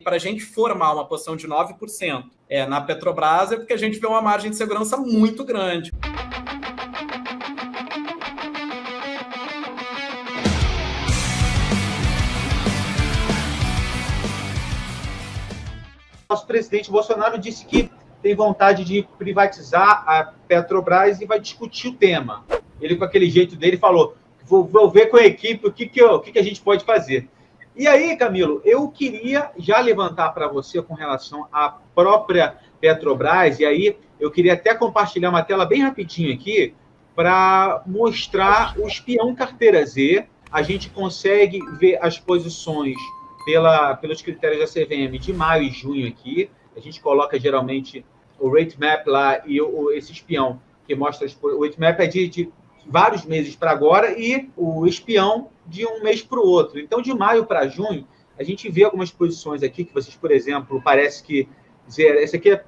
Para a gente formar uma posição de 9% na Petrobras é porque a gente vê uma margem de segurança muito grande. Nosso presidente Bolsonaro disse que tem vontade de privatizar a Petrobras e vai discutir o tema. Ele, com aquele jeito dele, falou: vou ver com a equipe o que a gente pode fazer. E aí, Camilo, eu queria já levantar para você com relação à própria Petrobras, e aí eu queria até compartilhar uma tela bem rapidinho aqui para mostrar o espião carteira Z. A gente consegue ver as posições pelos critérios da CVM de maio e junho aqui. A gente coloca geralmente o rate map lá e esse espião que mostra o rate map é de vários meses para agora e o espião de um mês para o outro. Então, de maio para junho, a gente vê algumas posições aqui que vocês, por exemplo, parece que... Esse aqui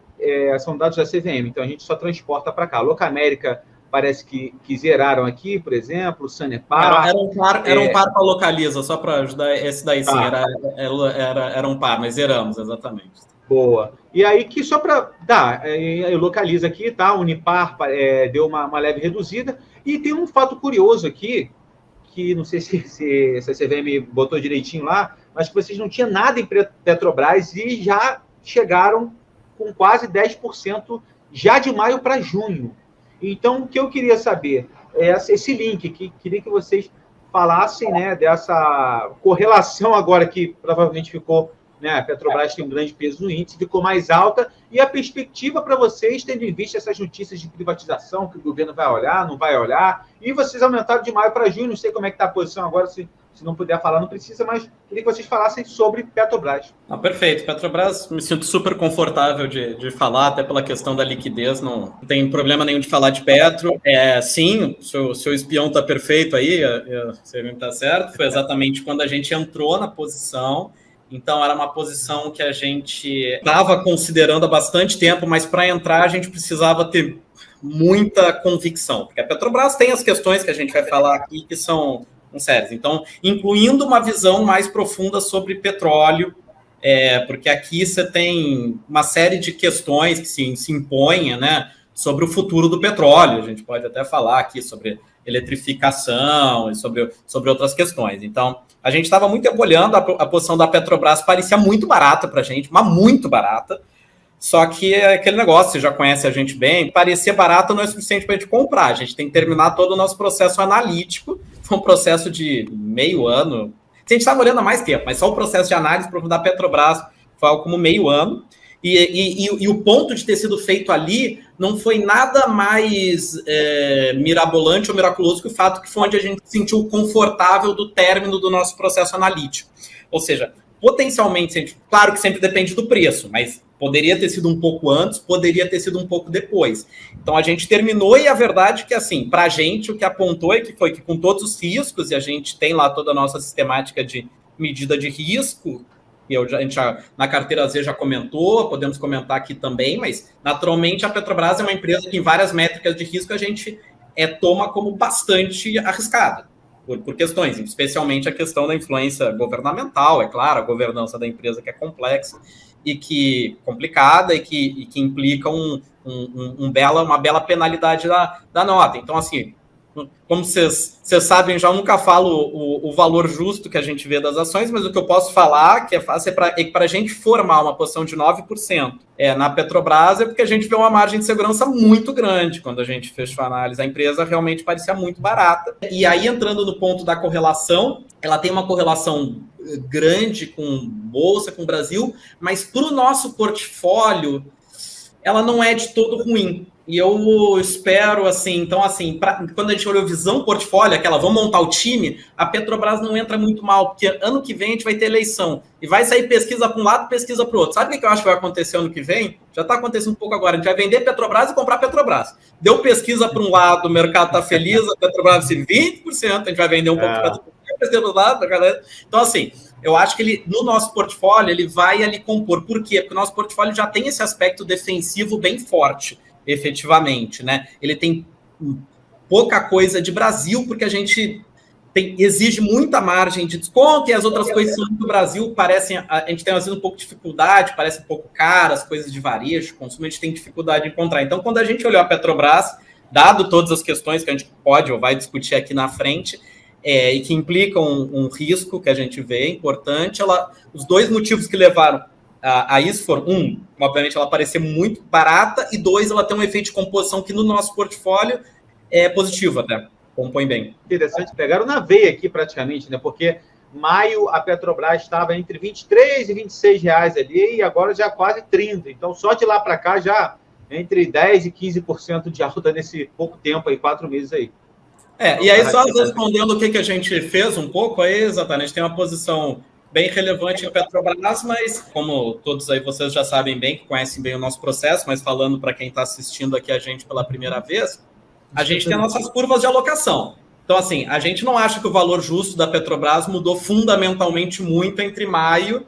são dados da CVM, então a gente só transporta para cá. Locamérica parece que zeraram aqui, por exemplo, Sanepar... Era um par para Localiza, só para ajudar. Esse daí sim, era um par, mas zeramos, exatamente. Boa. E aí que só para dar, eu localizo aqui, tá? Unipar deu uma leve reduzida. E tem um fato curioso aqui, que não sei se a CVM botou direitinho lá, mas que vocês não tinham nada em Petrobras e já chegaram com quase 10% já de maio para junho. Então, o que eu queria saber é esse link, que queria que vocês falassem, né, dessa correlação agora que provavelmente ficou... A Petrobras tem um grande peso no índice, ficou mais alta, e a perspectiva para vocês, tendo em vista essas notícias de privatização, que o governo vai olhar, não vai olhar, e vocês aumentaram de maio para junho, não sei como é que está a posição agora, se não puder falar, não precisa, mas queria que vocês falassem sobre Petrobras. Perfeito, Petrobras, me sinto super confortável de falar, até pela questão da liquidez, não tem problema nenhum de falar de Petro. Sim, o seu espião está perfeito aí, você está certo, foi exatamente quando a gente entrou na posição. Então, era uma posição que a gente estava considerando há bastante tempo, mas para entrar a gente precisava ter muita convicção, porque a Petrobras tem as questões que a gente vai falar aqui que são sérias. Então, incluindo uma visão mais profunda sobre petróleo, porque aqui você tem uma série de questões que se impõem, né, sobre o futuro do petróleo. A gente pode até falar aqui sobre eletrificação e sobre outras questões. Então, a gente estava muito olhando a posição da Petrobras, parecia muito barata para a gente, mas muito barata. Só que aquele negócio, você já conhece a gente bem, parecia barata não é suficiente para a gente comprar. A gente tem que terminar todo o nosso processo analítico. Foi um processo de meio ano. A gente estava olhando há mais tempo, mas só o processo de análise da Petrobras foi algo como meio ano. E o ponto de ter sido feito ali não foi nada mais mirabolante ou miraculoso que o fato que foi onde a gente se sentiu confortável do término do nosso processo analítico. Ou seja, potencialmente, claro que sempre depende do preço, mas poderia ter sido um pouco antes, poderia ter sido um pouco depois. Então a gente terminou e a verdade é que, assim, para a gente o que apontou foi que com todos os riscos, e a gente tem lá toda a nossa sistemática de medida de risco, que a gente na carteira Z já comentou, podemos comentar aqui também, mas naturalmente a Petrobras é uma empresa que em várias métricas de risco a gente toma como bastante arriscada, por questões, especialmente a questão da influência governamental, é claro, a governança da empresa que é complexa e que complicada e que implica uma bela penalidade da nota. Então, assim, como vocês sabem, já nunca falo o valor justo que a gente vê das ações, mas o que eu posso falar que é fácil é que para a gente formar uma posição de 9% na Petrobras é porque a gente vê uma margem de segurança muito grande. Quando a gente fechou a análise, a empresa realmente parecia muito barata. E aí, entrando no ponto da correlação, ela tem uma correlação grande com Bolsa, com o Brasil, mas para o nosso portfólio, ela não é de todo ruim. E eu espero, assim, então, assim, quando a gente olhou visão portfólio, aquela, vamos montar o time, a Petrobras não entra muito mal, porque ano que vem a gente vai ter eleição, e vai sair pesquisa para um lado, pesquisa para o outro. Sabe o que eu acho que vai acontecer ano que vem? Já está acontecendo um pouco agora, a gente vai vender Petrobras e comprar Petrobras. Deu pesquisa para um lado, o mercado está feliz, a Petrobras vai 20%, a gente vai vender um pouco de Petrobras, pesquisa do lado, galera. Então, assim, eu acho que ele, no nosso portfólio, ele vai ali compor. Por quê? Porque o nosso portfólio já tem esse aspecto defensivo bem forte, efetivamente, né? Ele tem pouca coisa de Brasil, porque a gente exige muita margem de desconto, e as outras coisas do Brasil parecem, a gente tem às vezes um pouco de dificuldade, parece um pouco caro, as coisas de varejo, consumo, a gente tem dificuldade de encontrar. Então, quando a gente olhou a Petrobras, dado todas as questões que a gente pode ou vai discutir aqui na frente, e que implicam um risco que a gente vê importante, os dois motivos que levaram a isso foram, obviamente, ela parecer muito barata, e 2, ela tem um efeito de composição que no nosso portfólio é positivo até. Compõe bem. Interessante, pegaram na veia aqui praticamente, né? Porque maio a Petrobras estava entre 23 e 26 reais ali, e agora já quase 30. Então, só de lá para cá, já entre 10% e 15% de alta nesse pouco tempo aí, 4 meses aí. E aí, só respondendo o que a gente fez um pouco, aí, exatamente, tem uma posição bem relevante em Petrobras, mas como todos aí vocês já sabem bem, que conhecem bem o nosso processo, mas falando para quem está assistindo aqui a gente pela primeira vez, a gente tem nossas curvas de alocação. Então, assim, a gente não acha que o valor justo da Petrobras mudou fundamentalmente muito entre maio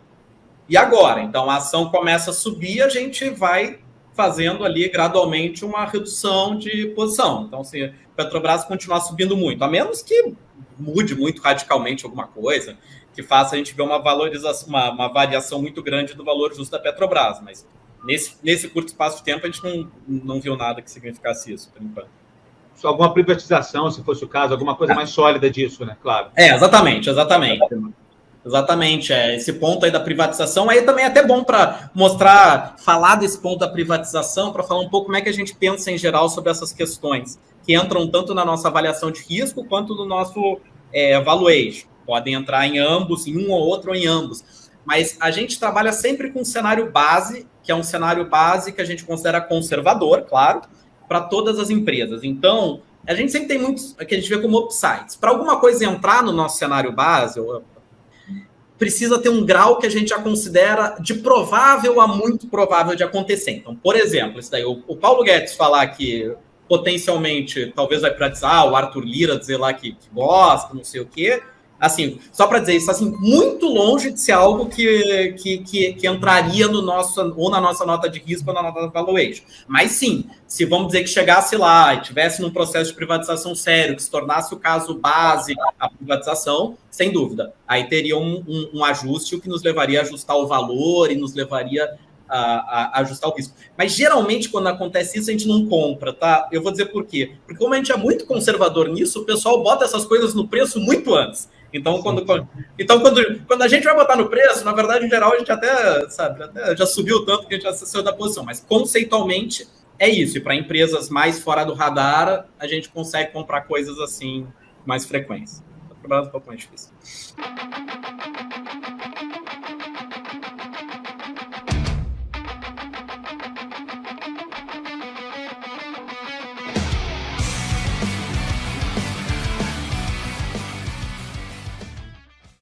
e agora. Então, a ação começa a subir, a gente vai fazendo ali gradualmente uma redução de posição. Então, se a Petrobras continuar subindo muito, a menos que mude muito radicalmente alguma coisa, que faça a gente ver uma valorização, uma variação muito grande do valor justo da Petrobras. Mas nesse curto espaço de tempo, a gente não viu nada que significasse isso, por enquanto. Alguma privatização, se fosse o caso, alguma coisa mais sólida disso, né? Claro. Exatamente. Exatamente, esse ponto aí da privatização, aí também é até bom para falar desse ponto da privatização, para falar um pouco como é que a gente pensa em geral sobre essas questões, que entram tanto na nossa avaliação de risco, quanto no nosso valuation. Podem entrar em ambos, em um ou outro, ou em ambos. Mas a gente trabalha sempre com um cenário base, que é um cenário base que a gente considera conservador, claro, para todas as empresas. Então, a gente sempre tem muitos que a gente vê como upsides. Para alguma coisa entrar no nosso cenário base, precisa ter um grau que a gente já considera de provável a muito provável de acontecer. Então, por exemplo, isso daí, o Paulo Guedes falar que potencialmente talvez vai privatizar, o Arthur Lira dizer lá que gosta, não sei o quê. Assim, só para dizer isso, assim, muito longe de ser algo que entraria no nosso, ou na nossa nota de risco ou na nota de valuation. Mas sim, se vamos dizer que chegasse lá e tivesse num processo de privatização sério, que se tornasse o caso base a privatização, sem dúvida. Aí teria um ajuste, o que nos levaria a ajustar o valor e nos levaria a ajustar o risco. Mas geralmente, quando acontece isso, a gente não compra, tá? Eu vou dizer por quê. Porque como a gente é muito conservador nisso, o pessoal bota essas coisas no preço muito antes. Então, quando a gente vai botar no preço, na verdade, em geral, a gente até já subiu tanto que a gente já saiu da posição. Mas, conceitualmente, é isso. E para empresas mais fora do radar, a gente consegue comprar coisas assim com mais frequência. Para o Brasil é um pouco mais difícil.